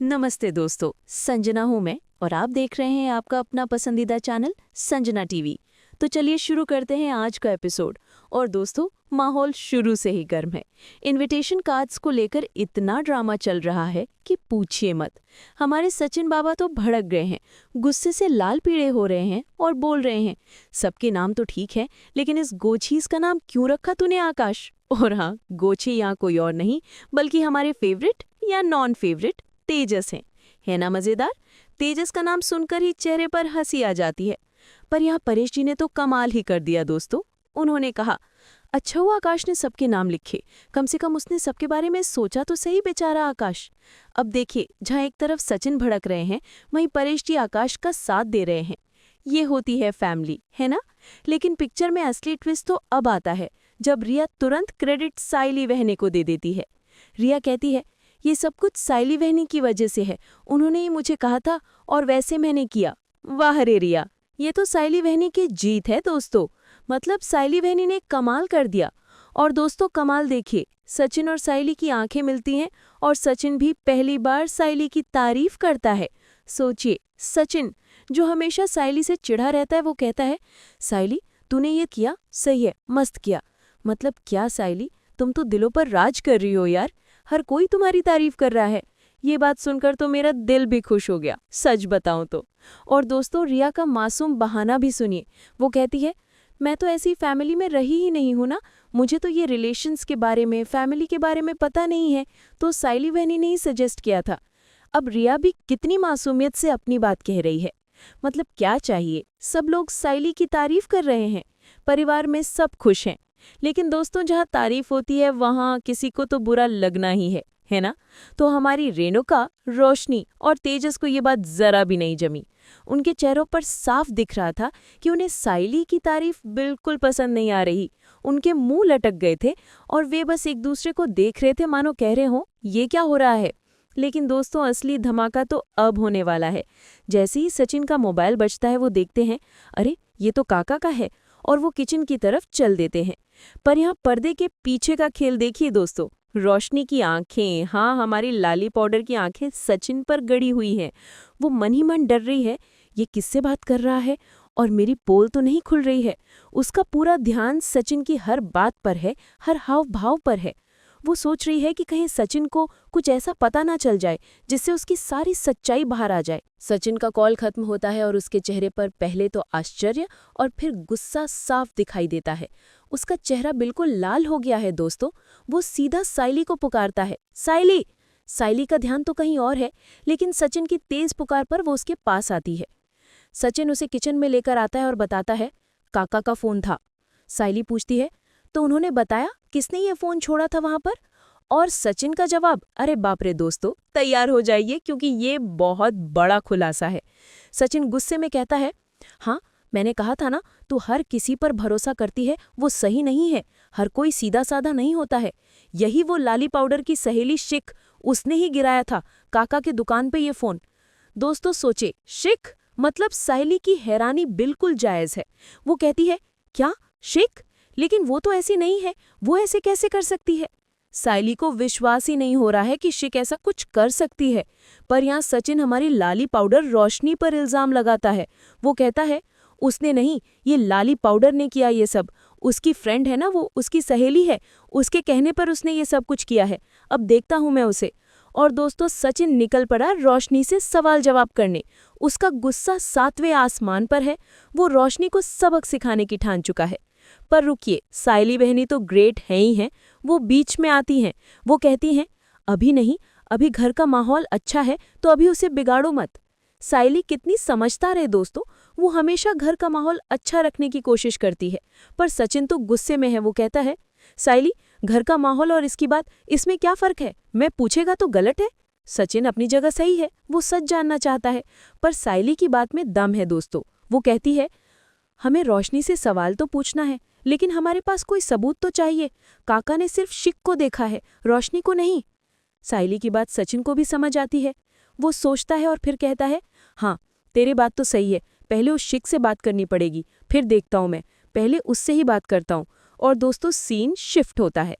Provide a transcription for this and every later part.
नमस्ते दोस्तों, संजना हूँ मैं और आप देख रहे हैं आपका अपना पसंदीदा चैनल संजना टीवी। तो चलिए शुरू करते हैं आज का एपिसोड। और दोस्तों, माहौल शुरू से ही गर्म है। इनविटेशन कार्ड्स को लेकर इतना ड्रामा चल रहा है कि पूछिए मत। हमारे सचिन बाबा तो भड़क गए हैं, गुस्से से लाल पीले हो रहे हैं और बोल रहे हैं, सबके नाम तो ठीक है, लेकिन इस गोचीज का नाम क्यों रखा तूने आकाश? और हाँ, गोची यहाँ कोई और नहीं बल्कि हमारे फेवरेट या नॉन फेवरेट तेजस हैं। है ना मजेदार? तेजस का नाम सुनकर ही चेहरे पर हंसी आ जाती है। पर यहाँ परेश जी ने तो कमाल ही कर दिया दोस्तों। उन्होंने कहा, अच्छा हुआ आकाश ने सबके नाम लिखे, कम से कम उसने सबके बारे में सोचा तो सही बेचारा आकाश। अब देखिए, जहाँ एक तरफ सचिन भड़क रहे हैं, वहीं परेश जी आकाश का साथ दे रहे हैं। ये होती है फैमिली, है ना? लेकिन पिक्चर में असली ट्विस्ट तो अब आता है, जब रिया तुरंत क्रेडिट साइली बहने को दे देती है। रिया कहती है, ये सब कुछ साइली बहनी की वजह से है, उन्होंने ही मुझे कहा था और वैसे मैंने किया। वाह रे रिया, ये तो साइली बहनी की जीत है दोस्तों। मतलब साइली बहनी ने कमाल कर दिया। और दोस्तों, कमाल देखिए, सचिन और साइली की आंखें मिलती हैं और सचिन भी पहली बार साइली की तारीफ करता है। सोचिए, सचिन जो हमेशा साइली से चिढ़ा रहता है, वो कहता है, साइली तूने ये किया, सही है, मस्त किया। मतलब क्या साइली, तुम तो दिलों पर राज कर रही हो यार, हर कोई तुम्हारी तारीफ कर रहा है। ये बात सुनकर तो मेरा दिल भी खुश हो गया, सच बताऊं तो। और दोस्तों, रिया का मासूम बहाना भी सुनिए। वो कहती है, मैं तो ऐसी फैमिली में रही ही नहीं हूं ना, मुझे तो ये रिलेशंस के बारे में, फैमिली के बारे में पता नहीं है, तो साइली बहनी ने ही सजेस्ट किया था। अब रिया भी कितनी मासूमियत से अपनी बात कह रही है। मतलब क्या चाहिए, सब लोग साइली की तारीफ कर रहे हैं, परिवार में सब खुश हैं। लेकिन दोस्तों, जहाँ तारीफ होती है वहाँ किसी को तो बुरा लगना ही है ना? तो हमारी रेणुका, रोशनी और तेजस को ये बात जरा भी नहीं जमी। उनके चेहरों पर साफ दिख रहा था कि उन्हें साइली की तारीफ बिल्कुल पसंद नहीं आ रही। उनके मुंह लटक गए थे और वे बस एक दूसरे को देख रहे थे, मानो कह रहे हों, ये क्या हो रहा है? लेकिन दोस्तों, असली धमाका तो अब होने वाला है। जैसे ही सचिन का मोबाइल बजता है, वो देखते हैं, अरे ये तो काका का है, और वो किचन की तरफ चल देते हैं। पर यहाँ पर्दे के पीछे का खेल देखिए दोस्तों। रोशनी की आंखें, हाँ हमारी लाली पाउडर की आंखें सचिन पर गड़ी हुई हैं। वो मन ही मन डर रही है, ये किससे बात कर रहा है और मेरी पोल तो नहीं खुल रही है। उसका पूरा ध्यान सचिन की हर बात पर है, हर हाव भाव पर है। वो सोच रही है कि कहीं सचिन को कुछ ऐसा पता ना चल जाए जिससे उसकी सारी सच्चाई बाहर आ जाए। सचिन का कॉल खत्म होता है और उसके चेहरे पर पहले तो आश्चर्य और फिर गुस्सा साफ दिखाई देता है। उसका चेहरा बिल्कुल लाल हो गया है दोस्तों। वो सीधा साइली को पुकारता है, साइली। साइली का ध्यान तो कहीं और है, लेकिन सचिन की तेज पुकार पर वो उसके पास आती है। सचिन उसे किचन में लेकर आता है और बताता है, काका का फोन था। साइली पूछती है, तो उन्होंने बताया किसने ये फोन छोड़ा था वहां पर? और सचिन का जवाब, अरे बाप रे दोस्तों, तैयार हो जाइए क्योंकि ये बहुत बड़ा खुलासा है। सचिन गुस्से में कहता है, हाँ मैंने कहा था ना, तू हर किसी पर भरोसा करती है, वो सही नहीं है। हर कोई सीधा साधा नहीं होता है। यही वो लाली पाउडर की सहेली शिख, उसने ही गिराया था काका के दुकान पे ये फोन। दोस्तों सोचे, शिख मतलब साइली की हैरानी बिल्कुल जायज है। वो कहती है, क्या शिख? लेकिन वो तो ऐसी नहीं है, वो ऐसे कैसे कर सकती है? साइली को विश्वास ही नहीं हो रहा है कि शिक ऐसा कुछ कर सकती है। पर यहाँ सचिन हमारी लाली पाउडर रोशनी पर इल्जाम लगाता है। वो कहता है, उसने नहीं, ये लाली पाउडर ने किया ये सब। उसकी फ्रेंड है ना, वो उसकी सहेली है, उसके कहने पर उसने ये सब कुछ किया है। अब देखता हूं मैं उसे। और दोस्तों, सचिन निकल पड़ा रोशनी से सवाल जवाब करने। उसका गुस्सा 7वें आसमान पर है। वो रोशनी को सबक सिखाने की ठान चुका है। पर रुकिए, साइली बहनी तो ग्रेट है ही हैं। वो बीच में आती हैं। वो कहती हैं, अभी नहीं, अभी घर का माहौल अच्छा है तो अभी उसे बिगाड़ो मत। साइली कितनी समझदार है दोस्तों। वो हमेशा घर का माहौल अच्छा रखने की कोशिश करती है। पर सचिन तो गुस्से में है। वो कहता है, साइली, घर का माहौल और इसकी बात, इसमें क्या फर्क है? मैं पूछेगा तो गलत है? सचिन अपनी जगह सही है, वो सच जानना चाहता है। पर साइली की बात में दम है दोस्तों। वो कहती है, हमें रोशनी से सवाल तो पूछना है, लेकिन हमारे पास कोई सबूत तो चाहिए। काका ने सिर्फ शिक को देखा है, रोशनी को नहीं। साइली की बात सचिन को भी समझ आती है। वो सोचता है और फिर कहता है, हाँ तेरी बात तो सही है, पहले उस शिक से बात करनी पड़ेगी, फिर देखता हूँ मैं, पहले उससे ही बात करता हूँ। और दोस्तों, सीन शिफ्ट होता है।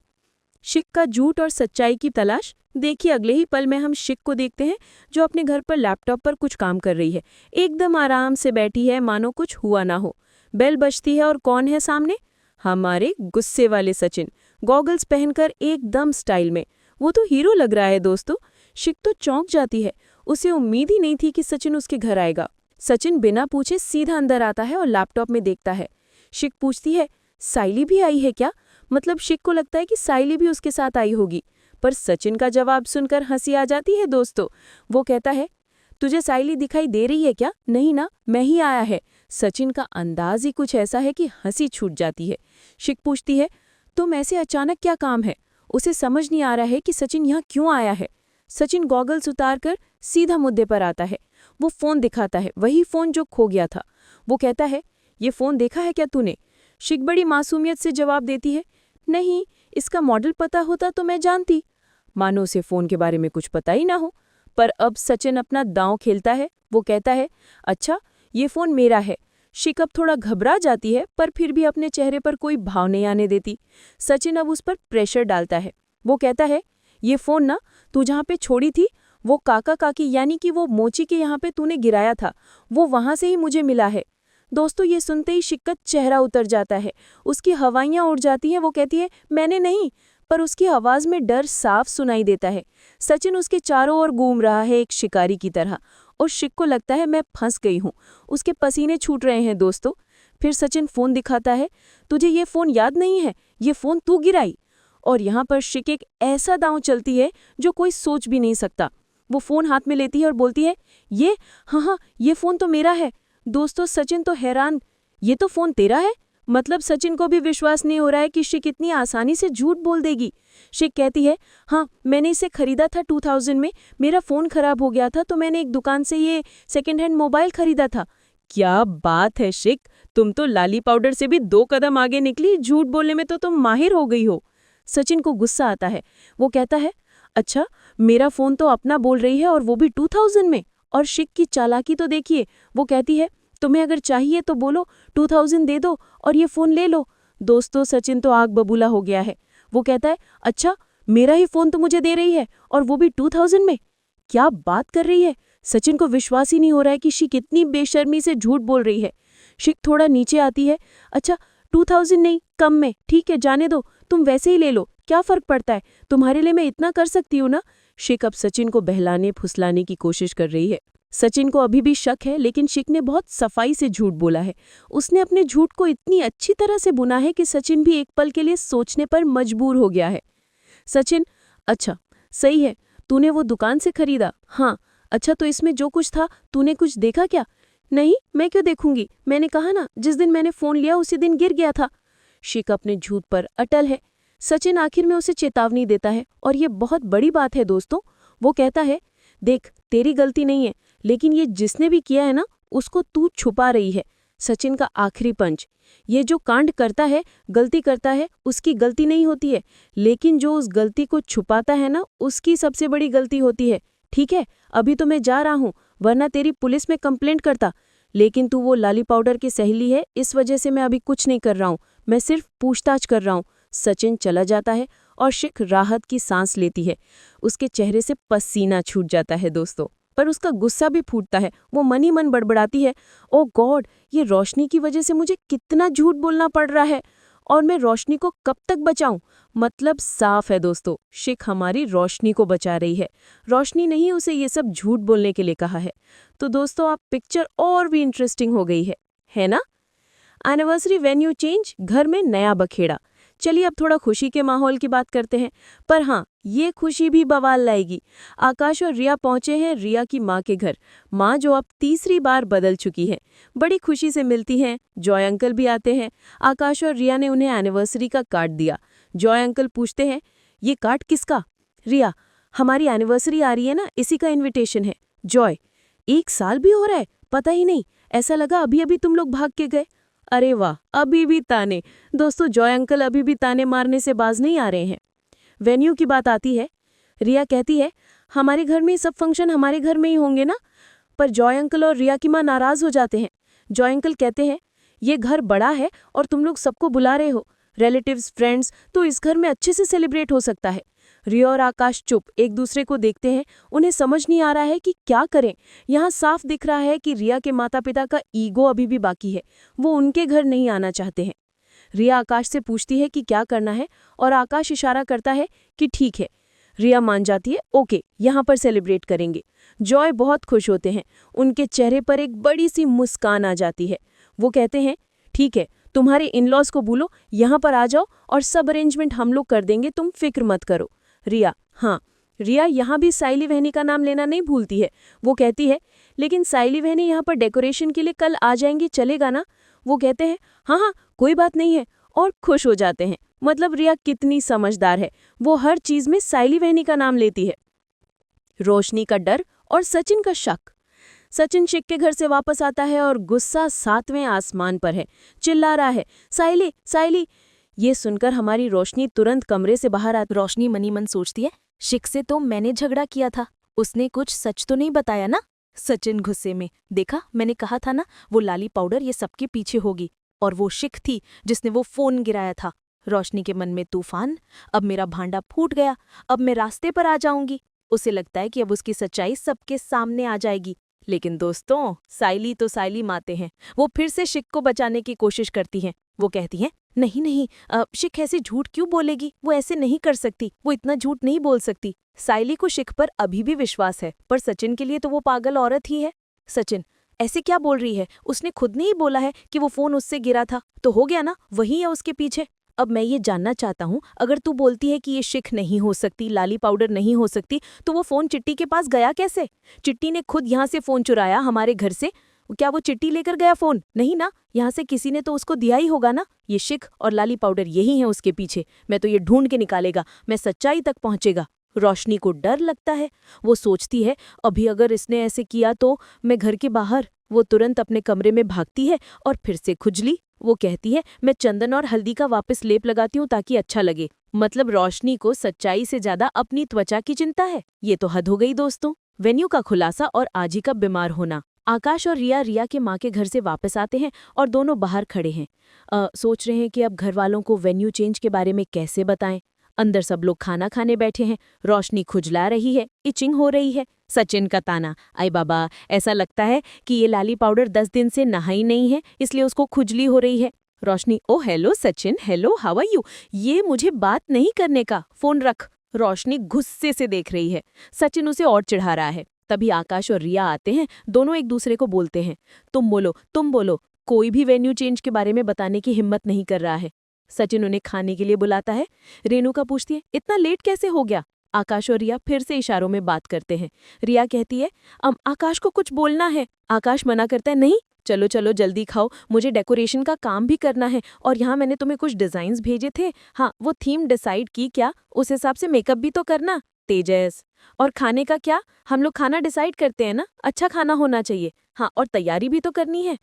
शिक का झूठ और सच्चाई की तलाश देखिए अगले ही पल में हम शिक को देखते हैं जो अपने घर पर लैपटॉप पर कुछ काम कर रही है। एकदम आराम से बैठी है मानो कुछ हुआ ना हो। बेल बजती है और कौन है सामने? हमारे गुस्से वाले सचिन, गॉगल्स पहनकर एकदम स्टाइल में। वो तो हीरो लग रहा है दोस्तों। शिक तो चौंक जाती है। उसे उम्मीद ही नहीं थी कि सचिन उसके घर आएगा। सचिन बिना पूछे सीधा अंदर आता है और लैपटॉप में देखता है। शिक पूछती है, साइली भी आई है क्या? मतलब शिक को लगता है कि साइली भी उसके साथ आई होगी। पर सचिन का जवाब सुनकर हंसी आ जाती है दोस्तों। वो कहता है, तुझे साइली दिखाई दे रही है क्या? नहीं ना, मैं ही आया है। सचिन का अंदाज ही कुछ ऐसा है कि हंसी छूट जाती है। शिक पूछती है, तुम ऐसे अचानक क्या काम है? उसे समझ नहीं आ रहा है कि सचिन यहाँ क्यों आया है। सचिन गॉगल्स उतारकर सीधा मुद्दे पर आता है। वो फोन दिखाता है, वही फोन जो खो गया था। वो कहता है, ये फोन देखा है क्या तूने? शिक बड़ी मासूमियत से जवाब देती है, नहीं, इसका मॉडल पता होता तो मैं जानती। मानो उसे फोन के बारे में कुछ पता ही ना हो। पर अब सचिन अपना दांव खेलता है। वो कहता है, अच्छा, ये फोन मेरा है। शिक अब थोड़ा घबरा जाती है पर फिर भी अपने चेहरे पर कोई भाव नहीं आने देती। सचिन अब उस पर प्रेशर डालता है। वो कहता है, ये फोन ना तू जहाँ पे छोड़ी थी, वो काका काकी यानी कि वो मोची के यहाँ पे तूने गिराया था, वो वहां से ही मुझे मिला है। दोस्तों ये सुनते ही शिक का चेहरा उतर जाता है। उसकी हवाइयां उड़ जाती हैं। वो कहती है, मैंने नहीं। पर उसकी आवाज में डर साफ सुनाई देता है। सचिन उसके चारों ओर घूम रहा है एक शिकारी की तरह और शिक को लगता है मैं फंस गई हूँ। उसके पसीने छूट रहे हैं दोस्तों। फिर सचिन फोन दिखाता है, तुझे ये फोन याद नहीं है? ये फोन तू गिराई। और यहाँ पर शिक एक ऐसा दांव चलती है जो कोई सोच भी नहीं सकता। वो फोन हाथ में लेती है और बोलती है, ये हाँ, ये फोन तो मेरा है। दोस्तों सचिन तो हैरान, ये तो फोन तेरा है? मतलब सचिन को भी विश्वास नहीं हो रहा है कि शिक इतनी आसानी से झूठ बोल देगी। शिक कहती है, हाँ, मैंने इसे खरीदा था 2000 में। मेरा फोन खराब हो गया था तो मैंने एक दुकान से ये सेकेंड हैंड मोबाइल खरीदा था। क्या बात है शिक, तुम तो लाली पाउडर से भी 2 कदम आगे निकली। झूठ बोलने में तो तुम माहिर हो गई हो। सचिन को गुस्सा आता है। वो कहता है, अच्छा, मेरा फोन तो अपना बोल रही है और वो भी 2000 में। और शिक की चालाकी तो देखिए। वो कहती है, तुम्हें अगर चाहिए तो बोलो, 2000 दे दो और ये फोन ले लो। दोस्तों सचिन तो आग बबूला हो गया है। वो कहता है, अच्छा, मेरा ही फोन तो मुझे दे रही है और वो भी 2000 में? क्या बात कर रही है? सचिन को विश्वास ही नहीं हो रहा है कि शिक इतनी बेशर्मी से झूठ बोल रही है। शिक थोड़ा नीचे आती है। अच्छा, 2000 नहीं, कम में, ठीक है, जाने दो, तुम वैसे ही ले लो, क्या फर्क पड़ता है, तुम्हारे लिए मैं इतना कर सकती हूँ ना। शिक अब सचिन को बहलाने फुसलाने की कोशिश कर रही है। सचिन को अभी भी शक है लेकिन शिक ने बहुत सफाई से झूठ बोला है। उसने अपने झूठ को इतनी अच्छी तरह से बुना है कि सचिन भी एक पल के लिए सोचने पर मजबूर हो गया है। सचिन, अच्छा, सही है, तूने वो दुकान से खरीदा? हाँ। अच्छा, तो इसमें जो कुछ था तूने कुछ देखा क्या? नहीं, मैं क्यों देखूंगी, मैंने कहा ना, जिस दिन मैंने फोन लिया उसी दिन गिर गया था। शिक अपने झूठ पर अटल है। सचिन आखिर में उसे चेतावनी देता है और ये बहुत बड़ी बात है दोस्तों। वो कहता है, देख, तेरी गलती नहीं है, लेकिन ये जिसने भी किया है ना, उसको तू छुपा रही है। सचिन का आखिरी पंच, ये जो कांड करता है, गलती करता है, उसकी गलती नहीं होती है, लेकिन जो उस गलती को छुपाता है ना, उसकी सबसे बड़ी गलती होती है। ठीक है, अभी तो मैं जा रहा हूँ, वरना तेरी पुलिस में कंप्लेंट करता। लेकिन तू वो लाली पाउडर की सहेली है, इस वजह से मैं अभी कुछ नहीं कर रहा हूँ, मैं सिर्फ पूछताछ कर रहा हूँ। सचिन चला जाता है और शिक राहत की सांस लेती है। उसके चेहरे से पसीना छूट जाता है दोस्तों, पर उसका गुस्सा भी फूटता है। वो मन ही मन बड़बड़ाती है, ओ गॉड, ये रोशनी की वजह से मुझे कितना झूठ बोलना पड़ रहा है और मैं रोशनी को कब तक बचाऊं। मतलब साफ है दोस्तों, शिक हमारी रोशनी को बचा रही है। रोशनी नहीं उसे ये सब झूठ बोलने के लिए कहा है। तो दोस्तों आप पिक्चर और भी इंटरेस्टिंग हो गई है ना? एनिवर्सरी वेन्यू चेंज, घर में नया बखेड़ा। चलिए अब थोड़ा खुशी के माहौल की बात करते हैं। पर हाँ, ये खुशी भी बवाल लाएगी। आकाश और रिया पहुंचे हैं रिया की माँ के घर। माँ जो अब तीसरी बार बदल चुकी है। बड़ी खुशी से मिलती हैं। जॉय अंकल भी आते हैं। आकाश और रिया ने उन्हें एनिवर्सरी का कार्ड दिया। जॉय अंकल पूछते हैं, ये कार्ड किसका? रिया, हमारी एनिवर्सरी आ रही है ना, इसी का इन्विटेशन है। जॉय, 1 साल भी हो रहा है, पता ही नहीं, ऐसा लगा अभी अभी तुम लोग भाग के गए। अरे वाह, अभी भी ताने। दोस्तों जॉय अंकल अभी भी ताने मारने से बाज नहीं आ रहे हैं। वेन्यू की बात आती है। रिया कहती है, हमारे घर में सब फंक्शन हमारे घर में ही होंगे ना। पर जॉय अंकल और रिया की माँ नाराज हो जाते हैं। जॉय अंकल कहते हैं, ये घर बड़ा है और तुम लोग सबको बुला रहे हो, रिलेटिव्स, फ्रेंड्स, तो इस घर में अच्छे से सेलिब्रेट हो सकता है। रिया और आकाश चुप एक दूसरे को देखते हैं। उन्हें समझ नहीं आ रहा है कि क्या करें। यहाँ साफ दिख रहा है कि रिया के माता पिता का ईगो अभी भी बाकी है। वो उनके घर नहीं आना चाहते हैं। रिया आकाश से पूछती है कि क्या करना है और आकाश इशारा करता है कि ठीक है। रिया मान जाती है। ओके, यहाँ पर सेलिब्रेट करेंगे। जॉय बहुत खुश होते हैं। उनके चेहरे पर एक बड़ी सी मुस्कान आ जाती है। वो कहते हैं ठीक है, तुम्हारे इन-लॉज को बुलो, यहाँ पर आ जाओ और सब अरेंजमेंट हम लोग कर देंगे, तुम फिक्र मत करो। रिया हाँ। रिया यहाँ भी साइली बहनी का नाम लेना नहीं भूलती है। वो कहती है लेकिन साइली बहनी यहाँ पर डेकोरेशन के लिए कल आ जाएंगी, चलेगा ना? वो कहते हैं हाँ हाँ कोई बात नहीं है और खुश हो जाते हैं। मतलब रिया कितनी समझदार है, वो हर चीज में साइली बहनी का नाम लेती है। रोशनी का डर और सचिन का शक। सचिन शिक के घर से वापस आता है और गुस्सा 7वें आसमान पर है। चिल्ला रहा है साइली साइली। ये सुनकर हमारी रोशनी तुरंत कमरे से बाहर आती। रोशनी मनी मन सोचती है, शिक से तो मैंने झगड़ा किया था, उसने कुछ सच तो नहीं बताया ना? सचिन गुस्से में, देखा मैंने कहा था ना, वो लाली पाउडर ये सबके पीछे होगी, और वो शिक थी जिसने वो फोन गिराया था। रोशनी के मन में तूफान, अब मेरा भांडा फूट गया, अब मैं रास्ते पर आ जाऊंगी। उसे लगता है कि अब उसकी सच्चाई सबके सामने आ जाएगी। लेकिन दोस्तों, साइली तो साइली माते हैं। वो फिर से शिक को बचाने की कोशिश करती हैं। वो कहती हैं नहीं नहीं, शिक ऐसे झूठ क्यों बोलेगी, वो ऐसे नहीं कर सकती, वो इतना झूठ नहीं बोल सकती। साइली को शिक पर अभी भी विश्वास है, पर सचिन के लिए तो वो पागल औरत ही है। सचिन ऐसे क्या बोल रही है, उसने खुद ने ही बोला है कि वो फोन उससे गिरा था, तो हो गया ना, वही है उसके पीछे। अब मैं ये जानना चाहता हूँ, अगर तू बोलती है कि ये शिक नहीं हो सकती, लाली पाउडर नहीं हो सकती, तो वो फोन चिट्टी के पास गया कैसे? चिट्टी ने खुद यहाँ से फोन चुराया हमारे घर से, क्या वो चिट्टी लेकर गया फोन? नहीं ना, यहाँ से किसी ने तो उसको दिया ही होगा ना। ये शिक और लाली पाउडर यही है उसके पीछे। मैं तो ये ढूंढ के निकालेगा, मैं सच्चाई तक पहुंचेगा। रोशनी को डर लगता है। वो सोचती है अभी अगर इसने ऐसे किया तो मैं घर के बाहर। वो तुरंत अपने कमरे में भागती है और फिर से खुजली। वो कहती है मैं चंदन और हल्दी का वापस लेप लगाती हूँ ताकि अच्छा लगे। मतलब रोशनी को सच्चाई से ज्यादा अपनी त्वचा की चिंता है। ये तो हद हो गई दोस्तों। वेन्यू का खुलासा और आजी का बीमार होना। आकाश और रिया के माँ के घर से वापस आते हैं और दोनों बाहर खड़े हैं। सोच रहे हैं कि अब घर वालों को वेन्यू चेंज के बारे में कैसे बताएं। अंदर सब लोग खाना खाने बैठे हैं। रोशनी खुजला रही है, इचिंग हो रही है। सचिन का ताना, आई बाबा, ऐसा लगता है कि ये लाली पाउडर 10 दिन से नहाई नहीं है, इसलिए उसको खुजली हो रही है। रोशनी ओ hello Sachin, hello how are you? ये मुझे बात नहीं करने का, फोन रख। रोशनी गुस्से से देख रही है। सचिन उसे और चिढ़ा रहा है। तभी आकाश और रिया आते हैं। दोनों एक दूसरे को बोलते हैं तुम बोलो। कोई भी वेन्यू चेंज के बारे में बताने की हिम्मत नहीं कर रहा है। सचिन उन्हें खाने के लिए बुलाता है। रेणुका पूछती है इतना लेट कैसे हो गया? आकाश और रिया फिर से इशारों में बात करते हैं। रिया कहती है आकाश को कुछ बोलना है। आकाश मना करता है नहीं, चलो चलो जल्दी खाओ, मुझे डेकोरेशन का काम भी करना है, और यहाँ मैंने तुम्हें कुछ डिजाइन्स भेजे थे। हाँ, वो थीम डिसाइड की क्या? उस हिसाब से मेकअप भी तो करना। तेजस और खाने का क्या? हम लोग खाना डिसाइड करते हैं ना, अच्छा खाना होना चाहिए। हाँ, और तैयारी भी तो करनी है।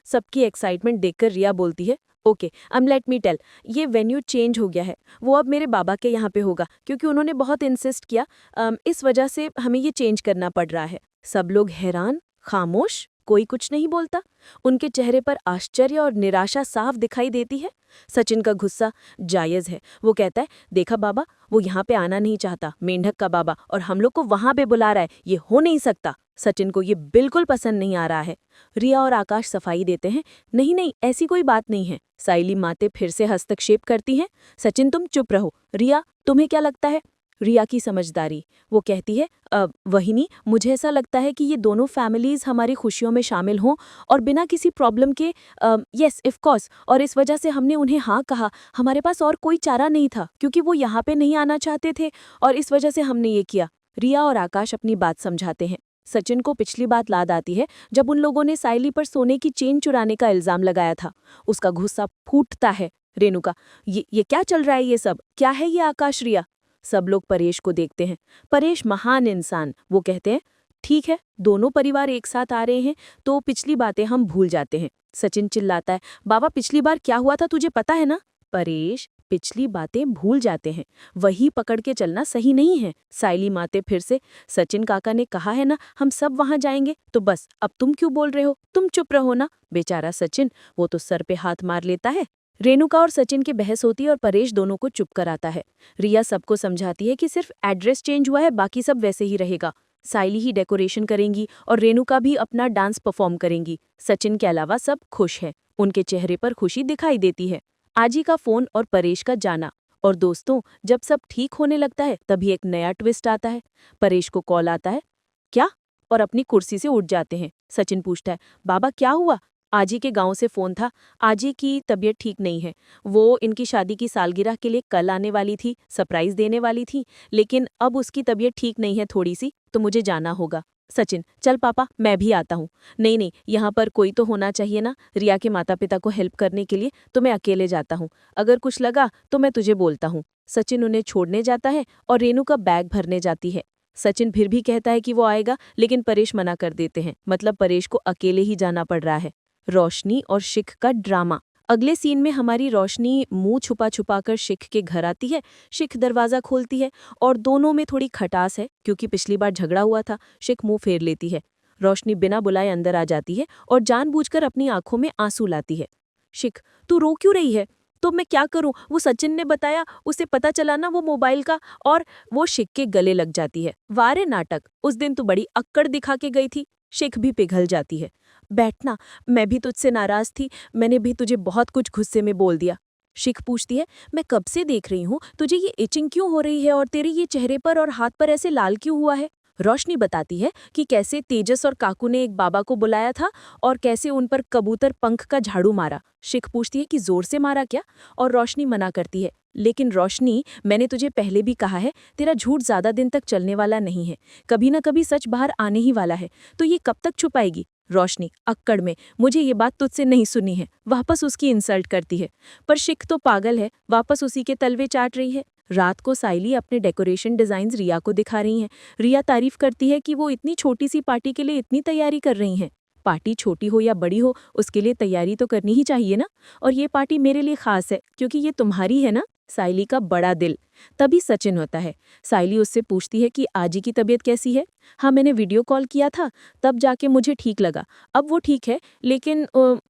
सबकी एक्साइटमेंट देखकर रिया बोलती है ओके, लेट मी टेल, ये वेन्यू चेंज हो गया है। वो अब मेरे बाबा के यहाँ पे होगा, क्योंकि उन्होंने बहुत इंसिस्ट किया। इस वजह से हमें ये चेंज करना पड़ रहा है। सब लोग हैरान, खामोश, कोई कुछ नहीं बोलता। उनके चेहरे पर आश्चर्य और निराशा साफ दिखाई देती है। सचिन का गुस्सा जायज़ है। वो कहता है देखा बाबा, वो यहाँ पे आना नहीं चाहता, मेंढक का बाबा, और हम लोग को वहाँ पे बुला रहा है, ये हो नहीं सकता। सचिन को ये बिल्कुल पसंद नहीं आ रहा है। रिया और आकाश सफाई देते हैं नहीं नहीं, ऐसी कोई बात नहीं है। साइली माते फिर से हस्तक्षेप करती हैं। सचिन तुम चुप रहो। रिया तुम्हें क्या लगता है? रिया की समझदारी। वो कहती है वहिनी, मुझे ऐसा लगता है कि ये दोनों फैमिलीज हमारी खुशियों में शामिल हों और बिना किसी प्रॉब्लम के। यस ऑफ कोर्स, और इस वजह से हमने उन्हें हाँ कहा। हमारे पास और कोई चारा नहीं था, क्योंकि वो यहाँ पे नहीं आना चाहते थे, और इस वजह से हमने ये किया। रिया और आकाश अपनी बात समझाते हैं। सचिन को पिछली बात याद आती है जब उन लोगों ने साइली पर सोने की चेन चुराने का इल्जाम लगाया था। उसका गुस्सा फूटता है। रेणुका ये क्या चल रहा है? ये सब क्या है? ये आकाश, रिया। सब लोग परेश को देखते हैं। परेश महान इंसान। वो कहते हैं ठीक है, दोनों परिवार एक साथ आ रहे हैं तो पिछली बातें हम भूल जाते हैं। सचिन चिल्लाता है बाबा, पिछली बार क्या हुआ था तुझे पता है ना? परेश पिछली बातें भूल जाते हैं, वही पकड़ के चलना सही नहीं है। साइली माते फिर से सचिन काका ने कहा है ना हम सब वहां जाएंगे, तो बस अब तुम क्यों बोल रहे हो? तुम चुप रहो ना। बेचारा सचिन, वो तो सर पे हाथ मार लेता है। रेणुका और सचिन की बहस होती है और परेश दोनों को चुप कराता है। रिया सबको समझाती है कि सिर्फ एड्रेस चेंज हुआ है, बाकी सब वैसे ही रहेगा। साइली ही डेकोरेशन करेंगी और रेणुका भी अपना डांस परफॉर्म करेंगी। सचिन के अलावा सब खुश हैं, उनके चेहरे पर खुशी दिखाई देती है। आजी का फोन और परेश का जाना। और दोस्तों, जब सब ठीक होने लगता है तभी एक नया ट्विस्ट आता है। परेश को कॉल आता है। क्या? और अपनी कुर्सी से उठ जाते हैं। सचिन पूछता है, बाबा क्या हुआ? आजी के गांव से फोन था। आजी की तबीयत ठीक नहीं है। वो इनकी शादी की सालगिरह के लिए कल आने वाली थी, सरप्राइज देने वाली थी, लेकिन अब उसकी तबीयत ठीक नहीं है थोड़ी सी, तो मुझे जाना होगा। सचिन, चल पापा मैं भी आता हूँ। नहीं नहीं, यहाँ पर कोई तो होना चाहिए ना, रिया के माता पिता को हेल्प करने के लिए, तो मैं अकेले जाता हूँ। अगर कुछ लगा तो मैं तुझे बोलता हूँ। सचिन उन्हें छोड़ने जाता है और रेणु का बैग भरने जाती है। सचिन फिर भी कहता है कि वो आएगा, लेकिन परेश मना कर देते हैं। मतलब परेश को अकेले ही जाना पड़ रहा है। रोशनी और शिख का ड्रामा। अगले सीन में हमारी रोशनी मुंह छुपा छुपा कर शिख के घर आती है। शिख दरवाजा खोलती है और दोनों में थोड़ी खटास है, क्योंकि पिछली बार झगड़ा हुआ था। शिख मुंह फेर लेती है। रोशनी बिना बुलाए अंदर आ जाती है और जानबूझकर अपनी आंखों में आंसू लाती है। शिख, तू रो क्यों रही है? तो मैं क्या करूं, वो सचिन ने बताया, उसे पता चला ना वो मोबाइल का। और वो शिख के गले लग जाती है। वारे नाटक, उस दिन तू बड़ी अक्कड़ दिखा के गई थी। शिख भी पिघल जाती है। बैठना, मैं भी तुझसे नाराज थी, मैंने भी तुझे बहुत कुछ गुस्से में बोल दिया। शिख पूछती है, मैं कब से देख रही हूँ, तुझे ये इचिंग क्यों हो रही है और तेरे ये चेहरे पर और हाथ पर ऐसे लाल क्यों हुआ है? रोशनी बताती है कि कैसे तेजस और काकू ने एक बाबा को बुलाया था और कैसे उन पर कबूतर पंख का झाड़ू मारा। शिख पूछती है कि जोर से मारा क्या? और रोशनी मना करती है, लेकिन रोशनी, मैंने तुझे पहले भी कहा है, तेरा झूठ ज्यादा दिन तक चलने वाला नहीं है, कभी ना कभी सच बाहर आने ही वाला है, तो ये कब तक छुपाएगी? रोशनी अक्कड़ में, मुझे ये बात तुझसे नहीं सुनी है, वापस उसकी इंसल्ट करती है। पर शिख तो पागल है, वापस उसी के तलवे चाट रही है। रात को साइली अपने डेकोरेशन डिजाइन्स रिया को दिखा रही हैं। रिया तारीफ करती है कि वो इतनी छोटी सी पार्टी के लिए इतनी तैयारी कर रही हैं। पार्टी छोटी हो या बड़ी हो, उसके लिए तैयारी तो करनी ही चाहिए ना। और ये पार्टी मेरे लिए खास है, क्योंकि ये तुम्हारी है ना। साइली का बड़ा दिल। तभी सचिन होता है। साइली उससे पूछती है कि आजी की तबीयत कैसी है? हाँ, मैंने वीडियो कॉल किया था, तब जाके मुझे ठीक लगा। अब वो ठीक है, लेकिन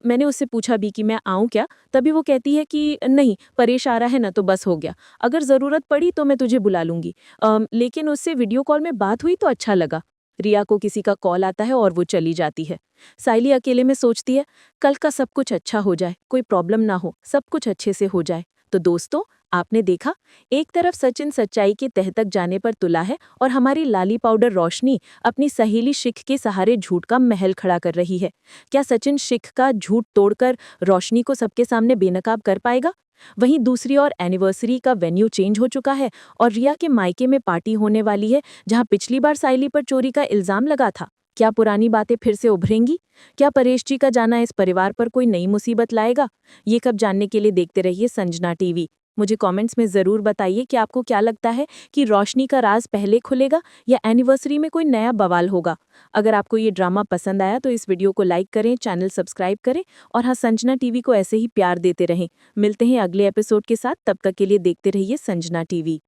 मैंने उससे पूछा भी कि मैं आऊँ क्या? तभी वो कहती है कि नहीं, परेश आ रहा है ना, तो बस हो गया। अगर ज़रूरत पड़ी तो मैं तुझे बुला लूँगी। लेकिन उससे वीडियो कॉल में बात हुई तो अच्छा लगा। रिया को किसी का कॉल आता है और वो चली जाती है। साइली अकेले में सोचती है, कल का सब कुछ अच्छा हो जाए, कोई प्रॉब्लम ना हो, सब कुछ अच्छे से हो जाए। तो दोस्तों, आपने देखा, एक तरफ सचिन सच्चाई के तह तक जाने पर तुला है और हमारी लाली पाउडर रोशनी अपनी सहेली शिख के सहारे झूठ का महल खड़ा कर रही है। क्या सचिन शिख का झूठ तोड़कर रोशनी को सबके सामने बेनकाब कर पाएगा? वहीं दूसरी ओर एनिवर्सरी का वेन्यू चेंज हो चुका है और रिया के मायके में पार्टी होने वाली है, जहां पिछली बार साइली पर चोरी का इल्जाम लगा था। क्या पुरानी बातें फिर से उभरेंगी? क्या परेश जी का जाना इस परिवार पर कोई नई मुसीबत लाएगा? ये कब जानने के लिए देखते रहिए संजना टीवी। मुझे कमेंट्स में ज़रूर बताइए कि आपको क्या लगता है कि रोशनी का राज पहले खुलेगा या एनिवर्सरी में कोई नया बवाल होगा। अगर आपको ये ड्रामा पसंद आया तो इस वीडियो को लाइक करें, चैनल सब्सक्राइब करें और हाँ, संजना टीवी को ऐसे ही प्यार देते रहें। मिलते हैं अगले एपिसोड के साथ, तब तक के लिए देखते रहिए संजना टीवी।